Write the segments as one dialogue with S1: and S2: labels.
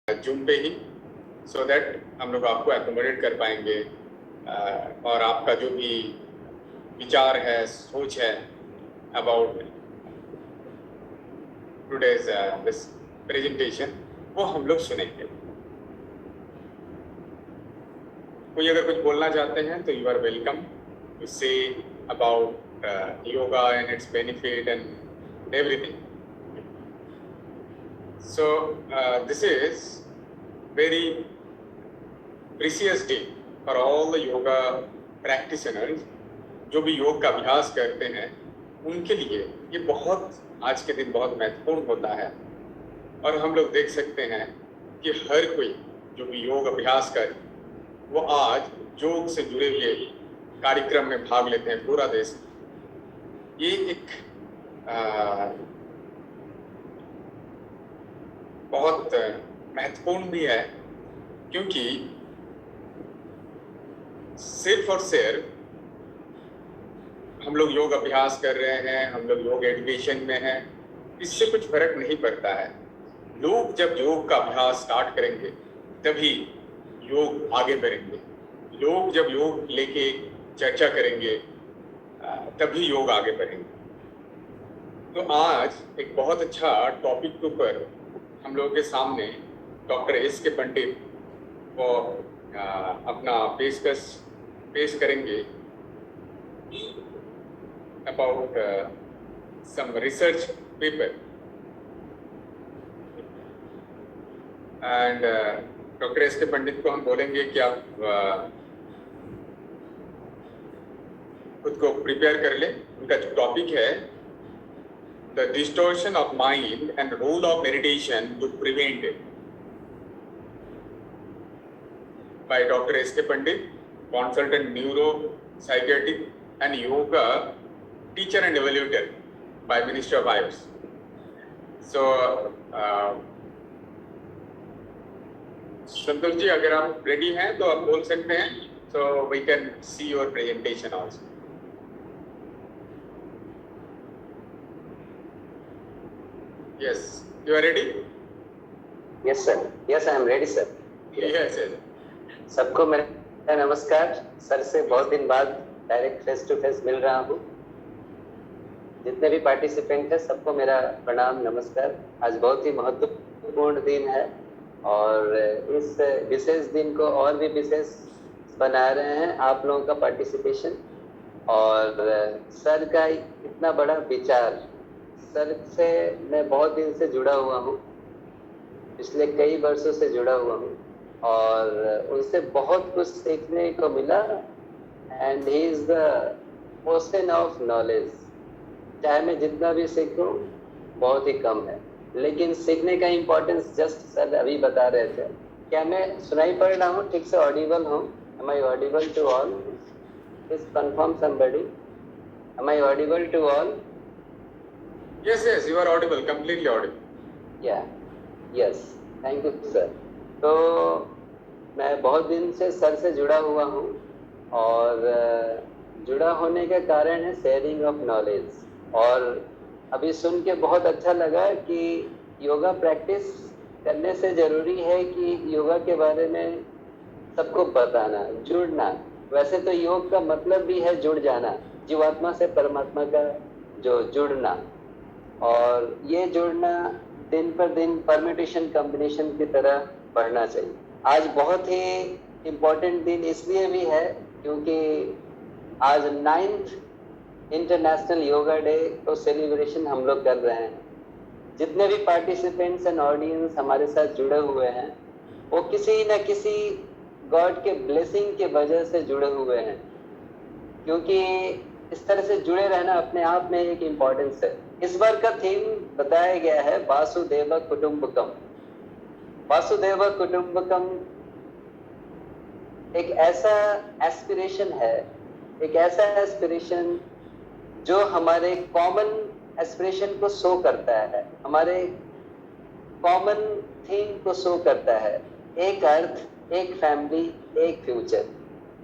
S1: Zoom पे ही, so that हम लोग आपको एकोमोडेट कर पाएंगे और आपका जो भी विचार है, सोच है अबाउट टुडेज दिस प्रेजेंटेशन, वो हम लोग सुनेंगे। कोई अगर कुछ बोलना चाहते हैं तो you are welcome to say about yoga and its benefit and everything. So this is very precious day for all the yoga practitioners जो भी योग का अभ्यास करते हैं उनके लिए ये बहुत आज के दिन बहुत महत्वपूर्ण होता है। और हम लोग देख सकते हैं कि हर कोई जो भी योग अभ्यास कर वो आज योग से जुड़े हुए कार्यक्रम में भाग लेते हैं पूरा देश। ये एक बहुत महत्वपूर्ण भी है, क्योंकि सिर्फ और सिर्फ हम लोग योग अभ्यास कर रहे हैं, हम लोग योग एजुकेशन में हैं, इससे कुछ फर्क नहीं पड़ता है। लोग जब योग का अभ्यास स्टार्ट करेंगे तभी योग आगे बढ़ेंगे। लोग जब योग लेके चर्चा करेंगे तभी योग आगे बढ़ेंगे। तो आज एक बहुत अच्छा टॉपिक के ऊपर हम लोगों के सामने डॉक्टर एस के पंडित वो अपना पेश करेंगे about some research paper. And doctor S K Pandit को हम बोलेंगे कि आप खुद को प्रिपेयर कर लें। उनका जो टॉपिक है The distortion of mind and role of meditation to prevent it, by Dr. S. K. Pandit, consultant neuro, psychiatric and yoga teacher and evaluator by Ministry of IOS. So, Santosh ji अगर आप ready हैं तो आप बोल सकते हैं, so we can see your presentation also. Yes, you are ready?
S2: Yes sir. Yes, I am ready sir.
S1: Yes, yes.
S2: सबको मेरा नमस्कार। सर से बहुत दिन बाद डायरेक्ट फेस टू फेस मिल रहा हूँ। जितने भी पार्टिसिपेंट हैं सबको मेरा प्रणाम नमस्कार। आज बहुत ही महत्वपूर्ण दिन है और इस विशेष दिन को और भी विशेष बना रहे हैं आप लोगों का पार्टिसिपेशन और सर का इतना बड़ा विचार। सर से मैं बहुत दिन से जुड़ा हुआ हूँ, पिछले कई वर्षों से जुड़ा हुआ हूँ और उनसे बहुत कुछ सीखने को मिला। And he is the ocean of knowledge. चाहे मैं जितना भी सीखूं बहुत ही कम है, लेकिन सीखने का इम्पोर्टेंस जस्ट सर अभी बता रहे थे। क्या मैं सुनाई पड़ रहा हूँ ठीक से? ऑडिबल हूँ? Am I audible to all? Please confirm somebody. Am I audible to all?
S1: Yes, yes, you are audible, completely audible.
S2: Yeah, yes, thank you sir. तो मैं बहुत दिन से सर से जुड़ा हुआ हूँ और जुड़ा होने का कारण है शेयरिंग ऑफ नॉलेज। और अभी सुन के बहुत अच्छा लगा कि योगा प्रैक्टिस करने से ज़रूरी है कि योगा के बारे में सबको बताना, जुड़ना। वैसे तो योग का मतलब भी है जुड़ जाना, जीवात्मा से परमात्मा का जो जुड़ना। और ये जुड़ना दिन पर दिन परम्यूटेशन कॉम्बिनेशन की तरह बढ़ना चाहिए। आज बहुत ही इम्पोर्टेंट दिन इसलिए भी है क्योंकि आज 9th इंटरनेशनल योगा डे को सेलिब्रेशन हम लोग कर रहे हैं। जितने भी पार्टिसिपेंट्स एंड ऑडियंस हमारे साथ जुड़े हुए हैं वो किसी न किसी गॉड के ब्लेसिंग के वजह से जुड़े हुए हैं, क्योंकि इस तरह से जुड़े रहना अपने आप में एक इम्पोर्टेंस है। इस बार का थीम बताया गया है वासुदेव कुटुंबकम। वासुदेव कुटुंबकम एक ऐसा एस्पिरेशन है, एक ऐसा एस्पिरेशन जो हमारे कॉमन एस्पिरेशन को शो करता है, हमारे कॉमन थीम को शो करता है। एक अर्थ, एक फैमिली, एक फ्यूचर।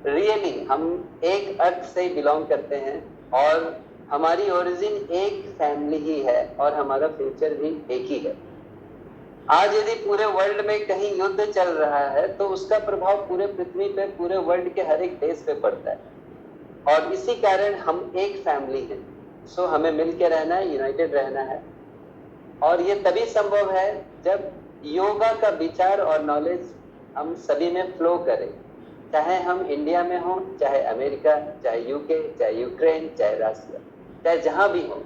S2: रियली हम एक अर्थ से बिलोंग करते हैं और हमारी ओरिजिन एक फैमिली ही है और हमारा फ्यूचर भी एक ही है। आज यदि पूरे वर्ल्ड में कहीं युद्ध चल रहा है तो उसका प्रभाव पूरे पृथ्वी पे, पूरे वर्ल्ड के हर एक देश पे पड़ता है। और इसी कारण हम एक फैमिली हैं। सो हमें मिलकर रहना है, यूनाइटेड रहना है। और ये तभी संभव है जब योगा का विचार और नॉलेज हम सभी में फ्लो करे, चाहे हम इंडिया में हो, चाहे अमेरिका, चाहे यूके, चाहे यूक्रेन, चाहे रशिया, चाहे जहां भी हो।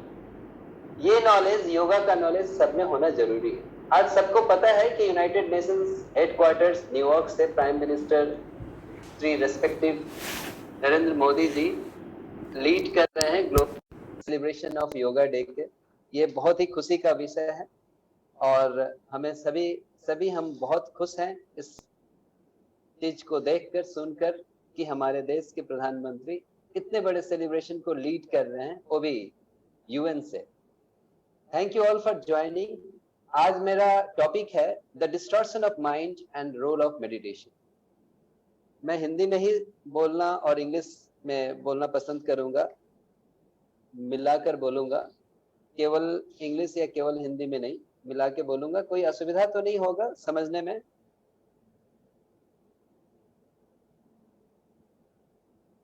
S2: ये नॉलेज, योगा का नॉलेज सब में होना जरूरी है। आज सबको पता है कि यूनाइटेड नेशंस हेडक्वार्टर्स न्यूयॉर्क से prime minister Shri respective Narendra Modi ji lead कर रहे हैं global celebration of yoga day के। ये बहुत ही खुशी का विषय है और हमें सभी हम बहुत खुश हैं इस चीज को देखकर, सुनकर कि हमारे देश के प्रधानमंत्री इतने बड़े सेलिब्रेशन को लीड कर रहे हैं, वो भी यूएन से। Thank you all for joining. आज मेरा टॉपिक है the distortion of mind and role of meditation. मैं हिंदी में ही बोलना और इंग्लिश में बोलना पसंद करूंगा, मिलाकर बोलूंगा, केवल इंग्लिश या केवल हिंदी में नहीं, मिला के बोलूंगा। कोई असुविधा तो नहीं होगा समझने में?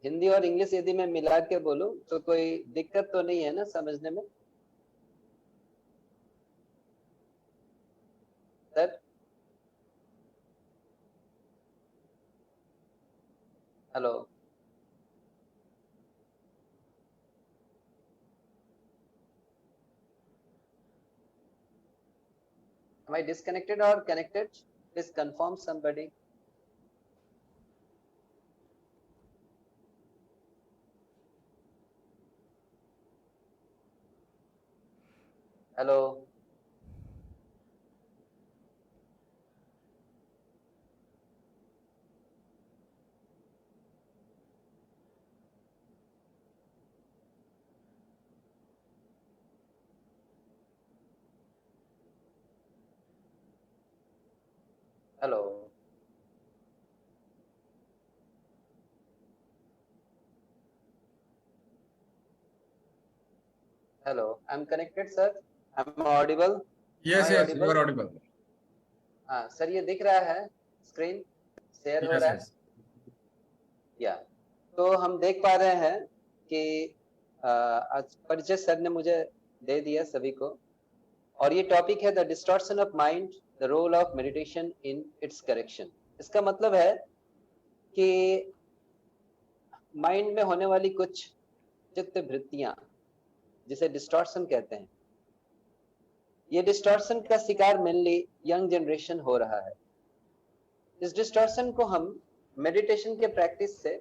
S2: हिंदी और इंग्लिश यदि मैं मिला के बोलूं तो कोई दिक्कत तो नहीं है ना समझने में sir? Hello, am I disconnected or connected? Please confirm somebody. Hello, hello, hello, I'm connected sir. I'm audible.
S3: Yes,
S2: Am I
S3: yes,
S2: audible?
S3: you are audible.
S2: हाँ सर, ये दिख रहा है, स्क्रीन शेयर हो
S3: Yes,
S2: रहा है
S3: yes.
S2: या? तो हम देख पा रहे हैं कि आज परिचय सर ने मुझे दे दिया सभी को, और ये टॉपिक है the distortion of mind, the role of meditation in its correction. इसका मतलब है कि माइंड में होने वाली कुछ चित्त वृत्तियां, जिसे डिस्टॉर्शन कहते हैं, ये डिस्टॉर्शन का शिकार मेनली यंग जनरेशन हो रहा है। इस डिस्टॉर्शन को हम मेडिटेशन के प्रैक्टिस से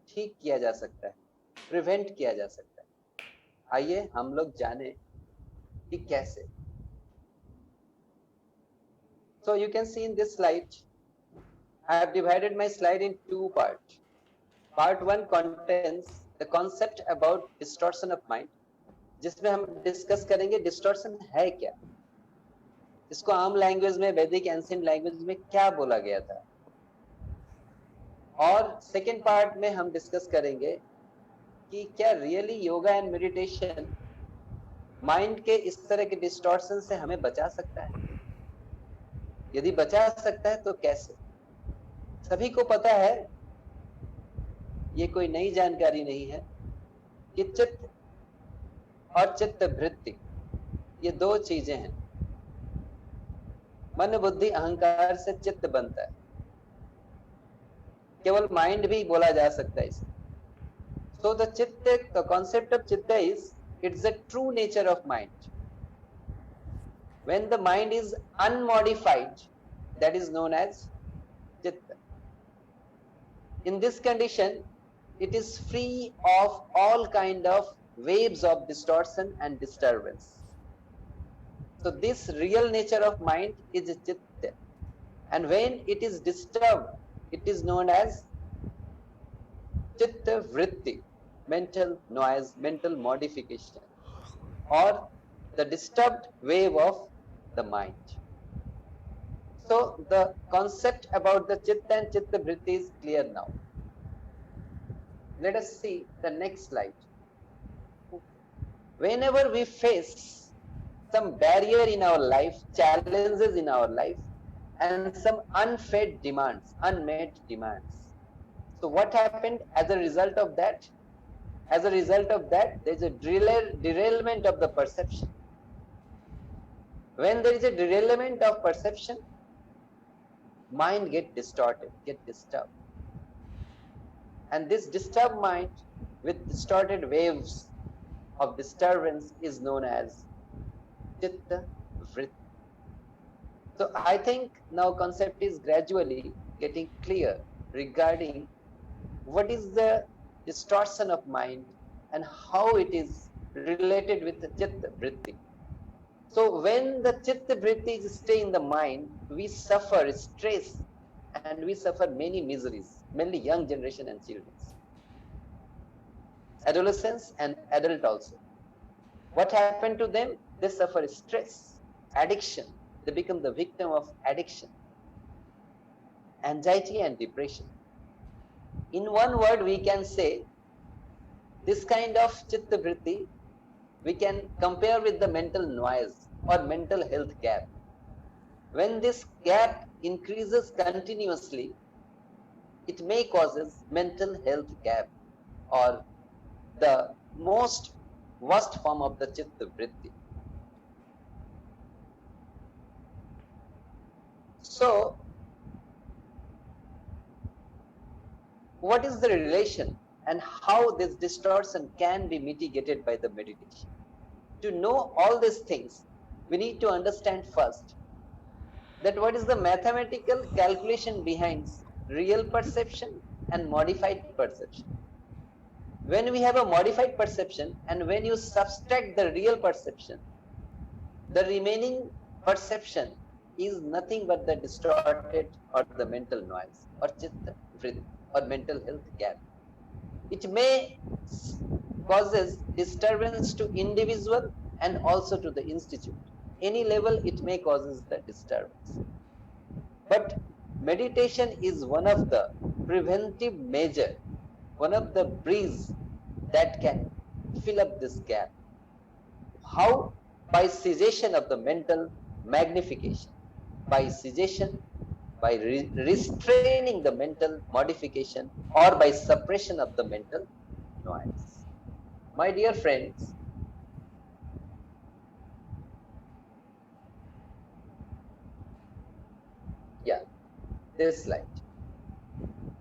S2: ठीक किया जा सकता है, प्रिवेंट किया जा सकता है। आइए हम लोग जाने कि कैसे। So you can see in this slide, I have divided my slide in two parts. Part 1 contains the concept about distortion of mind, जिसमें हम डिस्कस करेंगे डिस्टॉर्शन है क्या, इसको आम लैंग्वेज में, वैदिक एंशिएंट लैंग्वेज में क्या बोला गया था। और सेकेंड पार्ट में हम डिस्कस करेंगे कि क्या really yoga and meditation mind के इस तरह के डिस्टॉर्शन से हमें बचा सकता है। यदि बचा सकता है तो कैसे। सभी को पता है, ये कोई नई जानकारी नहीं है, कि चित्त और चित्त वृत्ति ये दो चीजें हैं। मन बुद्धि अहंकार से चित्त बनता है, केवल माइंड भी बोला जा सकता है इसे। So the chitta, the concept of chitta is, it's the true nature of mind. When the mind is unmodified, that is known as chitta. In this condition, it is free of all kind of waves of distortion and disturbance. So this real nature of mind is chitta, and when it is disturbed, it is known as chitta vritti, mental noise, mental modification, or the disturbed wave of the mind. So the concept about the chitta and chitta vritti is clear now. Let us see the next slide. Whenever we face some barrier in our life, challenges in our life, and some unfed demands, unmet demands. So what happened as a result of that? As a result of that, there's a derailment of the perception. When there is a derailment of perception, mind get distorted, get disturbed. And this disturbed mind with distorted waves of disturbance is known as chitta vritti. So I think now concept is gradually getting clear regarding what is the distortion of mind and how it is related with the chitta vritti. So when the chitta vritti stay in the mind, we suffer stress and we suffer many miseries, mainly young generation and children, adolescents and adult also. What happened to them? They suffer stress, addiction. They become the victim of addiction, anxiety and depression. In one word, we can say this kind of chitta vritti we can compare with the mental noise or mental health gap. When this gap increases continuously, it may causes mental health gap or the most worst form of the chitta vritti. So, what is the relation and how this distortion can be mitigated by the meditation? To know all these things, we need to understand first that what is the mathematical calculation behind real perception and modified perception. When we have a modified perception and when you subtract the real perception, the remaining perception is nothing but the distorted or the mental noise or chitta vritti or mental health gap. It may causes disturbance to individual and also to the institute. Any level it may causes the disturbance. But meditation is one of the preventive measure, one of the breeze that can fill up this gap. How? By cessation of the mental magnification, by cessation, by restraining the mental modification, or by suppression of the mental noise. My dear friends, yeah, this slide.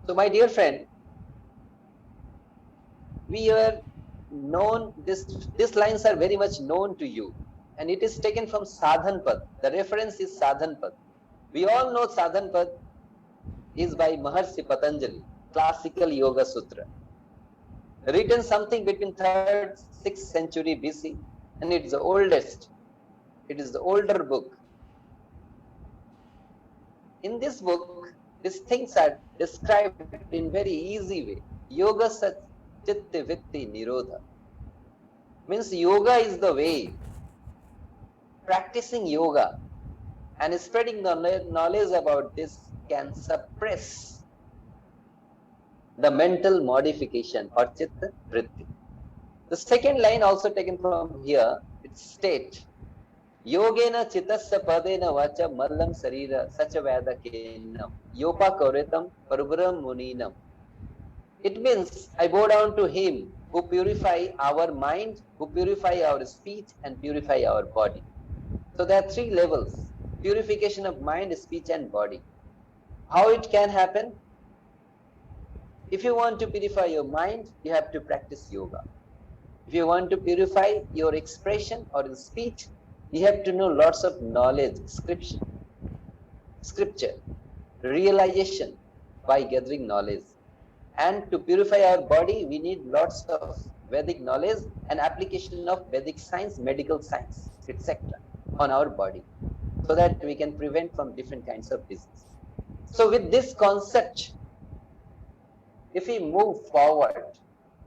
S2: So my dear friend, we are known, these lines are very much known to you, and it is taken from Sadhan Pad. The reference is Sadhan Pad. We all know Sadhan Pad is by Maharshi Patanjali, classical yoga sutra, written something between 3rd, 6th century BC, and it's the oldest. It is the older book. In this book, these things are described in very easy way. Yoga sat chitta vritti nirodha. Means yoga is the way. Practicing yoga and spreading the knowledge about this can suppress the mental modification or chitta vritti. The second line also taken from here, it states, Yogena chittasya padena vacha mallam sarira sachavada kenam yopa kauretam parubram muninam. It means I bow down to him who purify our mind, who purify our speech and purify our body. So there are 3 levels, purification of mind, speech and body. How it can happen? If you want to purify your mind, you have to practice yoga. If you want to purify your expression or your speech, you have to know lots of knowledge, scripture, realization by gathering knowledge. And to purify our body, we need lots of Vedic knowledge and application of Vedic science, medical science, etc. on our body, so that we can prevent from different kinds of disease. So with this concept, if we move forward,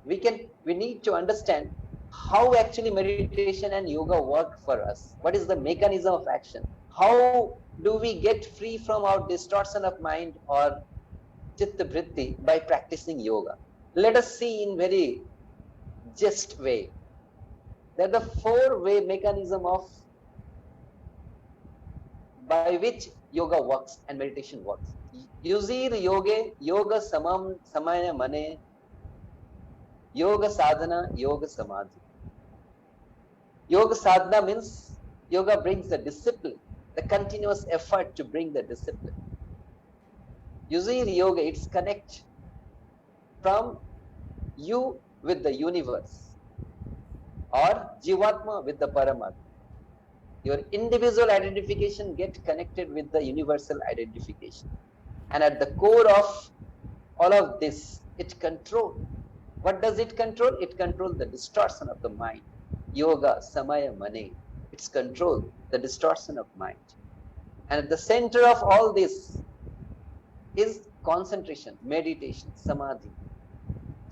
S2: we need to understand how actually meditation and yoga work for us. What is the mechanism of action? How do we get free from our distortion of mind or chitta vritti by practicing yoga? Let us see in very just way. There are the 4-way mechanism of by which yoga works and meditation works. Yuzir yoge yoga samam samaya mane yoga sadhana yoga samadhi. Yoga sadhana means yoga brings the discipline, the continuous effort to bring the discipline. Yuzir yoga, it's connect from you with the universe or Jivatma with the Paramatma. Your individual identification get connected with the universal identification. And at the core of all of this, it controls. What does it control? It controls the distortion of the mind. Yoga, samaya, mane. It's control the distortion of mind. And at the center of all this is concentration, meditation, samadhi.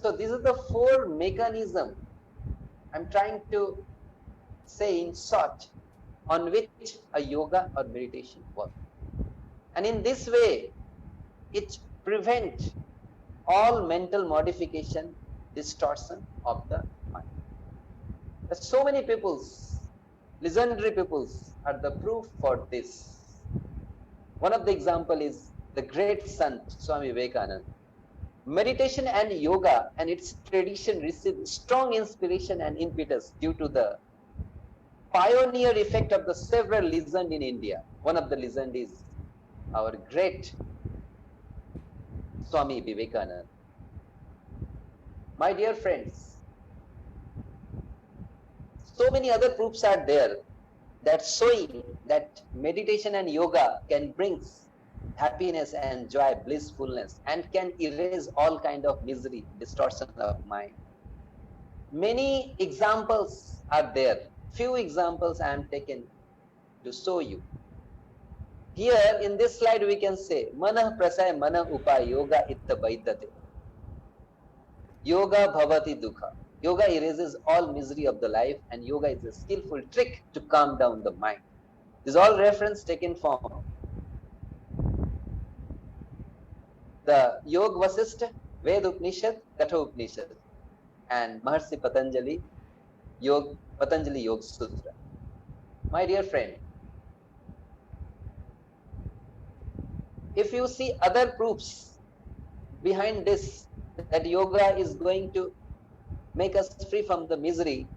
S2: So these are the four mechanisms I'm trying to say in short on which a yoga or meditation works. And in this way, it prevents all mental modification, distortion of the mind. There's so many peoples, legendary peoples are the proof for this. One of the example is the great sant Swami Vivekananda. Meditation and yoga and its tradition received strong inspiration and impetus due to the pioneer effect of the several legends in India. One of the legends is our great Swami Vivekananda. My dear friends, so many other proofs are there that showing that meditation and yoga can bring happiness and joy, blissfulness, and can erase all kind of misery, distortion of mind. Many examples are there. Few examples I am taken to show you. Here in this slide we can say, Manah prasaya manah upa yoga itta vaidate. Yoga bhavati dukha. Yoga erases all misery of the life, and yoga is a skillful trick to calm down the mind. This is all reference taken from the Yoga Vasishtha, Ved Upanishad, Katha Upanishad, and Maharshi Patanjali Yoga Sutra. My dear friend, if you see other proofs behind this, that yoga is going to make us free from the misery,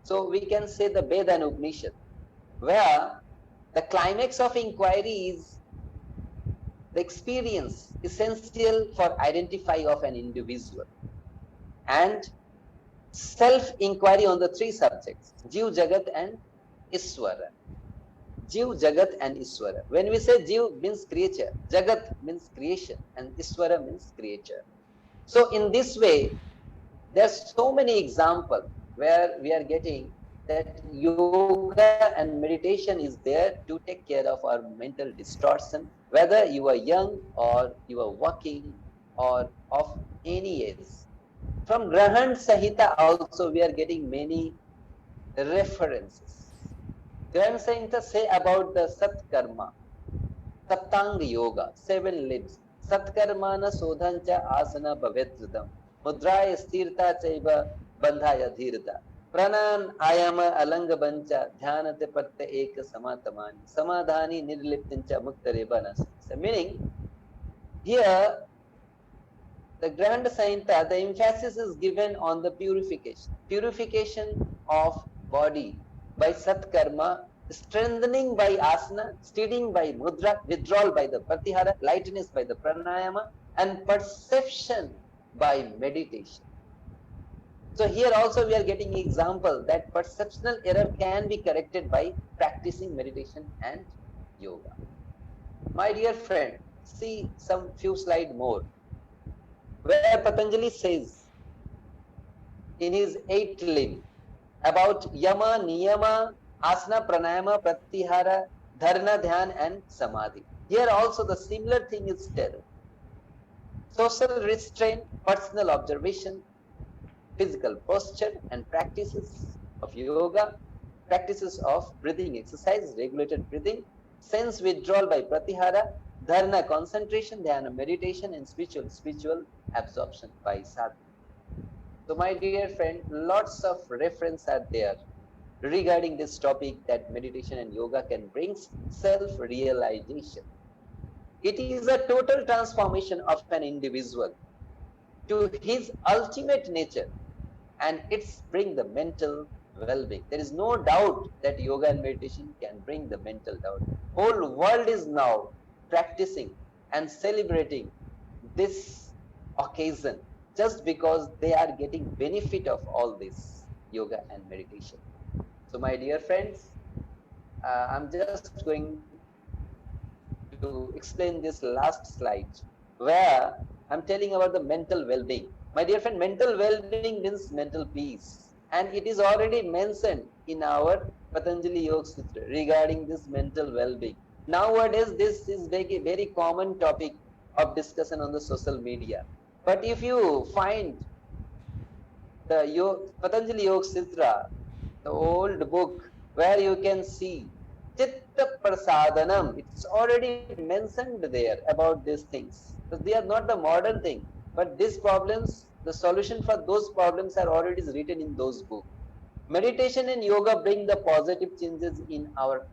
S2: so we can say the Veda and Upanishad, where the climax of inquiry is the experience essential for identify of an individual, and self-inquiry on the three subjects, Jiv, Jagat and Iswara. Jiv, Jagat and Iswara. When we say Jiv means creature, Jagat means creation, and Iswara means creature. So in this way, there's so many examples where we are getting that yoga and meditation is there to take care of our mental distortion, whether you are young or you are working or of any age. From Grahan Sahita also we are getting many references. Grahan Sahita say about the Satkarma, Saptanga Yoga, 7 limbs. Satkarmana sodhancha asana bhavetridam. Mudraya sthirta chaiva bandhaya dhirta. Pranan ayama alanga bancha dhyanate patte eka samatamani. Samadhani nirliptincha muktareba nasa. Meaning, here the Grand Sahinta, the emphasis is given on the purification of body by Satkarma, strengthening by asana, steadying by mudra, withdrawal by the pratihara, lightness by the pranayama, and perception by meditation. So here also we are getting example that perceptual error can be corrected by practicing meditation and yoga. My dear friend, see some few slides more, where Patanjali says in his 8th limb about yama, niyama, asana, pranayama, pratyahara, dharana, dhyan and samadhi. Here also the similar thing is told. Social restraint, personal observation, physical posture and practices of yoga, practices of breathing exercise, regulated breathing, sense withdrawal by pratyahara, dharana concentration, dhyana meditation, and spiritual absorption by sadhana. So my dear friend, lots of references are there regarding this topic, that meditation and yoga can bring self-realization. It is a total transformation of an individual to his ultimate nature, and it's bring the mental well-being. There is no doubt that yoga and meditation can bring the mental doubt. Whole world is now practicing and celebrating this occasion just because they are getting benefit of all this yoga and meditation. So my dear friends, I'm just going to explain this last slide where I'm telling about the mental well-being. My dear friend, mental well-being means mental peace. And it is already mentioned in our Patanjali Yoga Sutra regarding this mental well-being. Nowadays, this is very common topic of discussion on the social media. But if you find the Patanjali Yoga Sutra, the old book, where you can see Chitta Prasadanam, it's already mentioned there about these things. Because they are not the modern thing, but these problems, the solution for those problems are already written in those books. Meditation and yoga bring the positive changes in our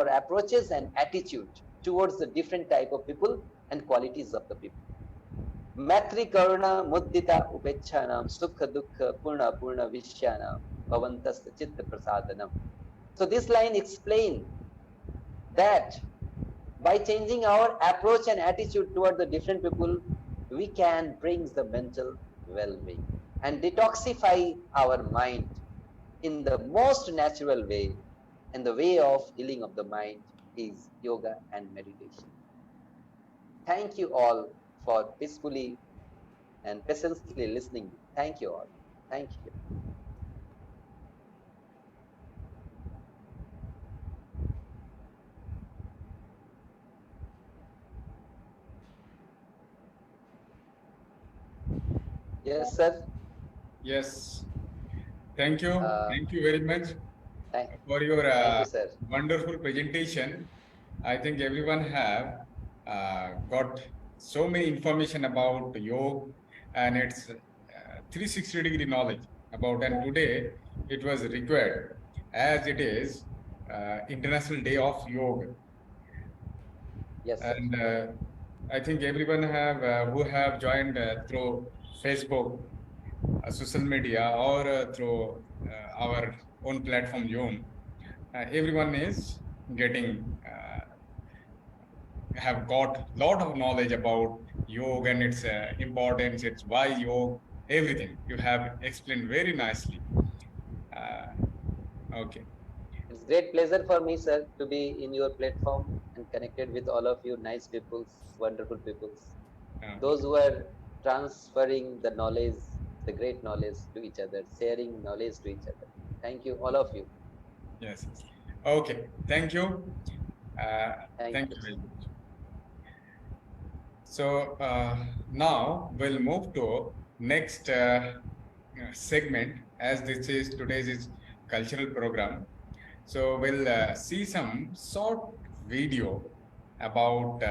S2: approaches and attitude towards the different type of people and qualities of the people. Matri Karuna Muddita Upechanam Sukha Dukha Purna Vishyanam Bhavantasta Chitta Prasadanam. So this line explains that by changing our approach and attitude toward the different people, we can bring the mental well-being and detoxify our mind in the most natural way. And the way of healing of the mind is yoga and meditation. Thank you all for peacefully and patiently listening. Thank you all. Thank you. Yes, sir.
S1: Yes. Thank you. Thank you very much for your
S2: thank you, sir.
S1: wonderful presentation. I think everyone have got so many information about yoga and its 360-degree knowledge about. And today it was required as it is International Day of Yoga.
S2: Yes, sir.
S1: And I think everyone have who have joined through Facebook, social media, or through our own platform Zoom. Everyone is getting have got lot of knowledge about yoga and its importance, its why yoga, everything you have explained very nicely. Okay.
S2: It's great pleasure for me, sir, to be in your platform and connected with all of you nice people, wonderful people. Those who are transferring the knowledge, the great knowledge to each other, sharing knowledge to each other. Thank you, all of you.
S1: Yes. Okay. Thank you. Thank you very much. So now we'll move to next segment, as this is today's cultural program. So we'll see some short video about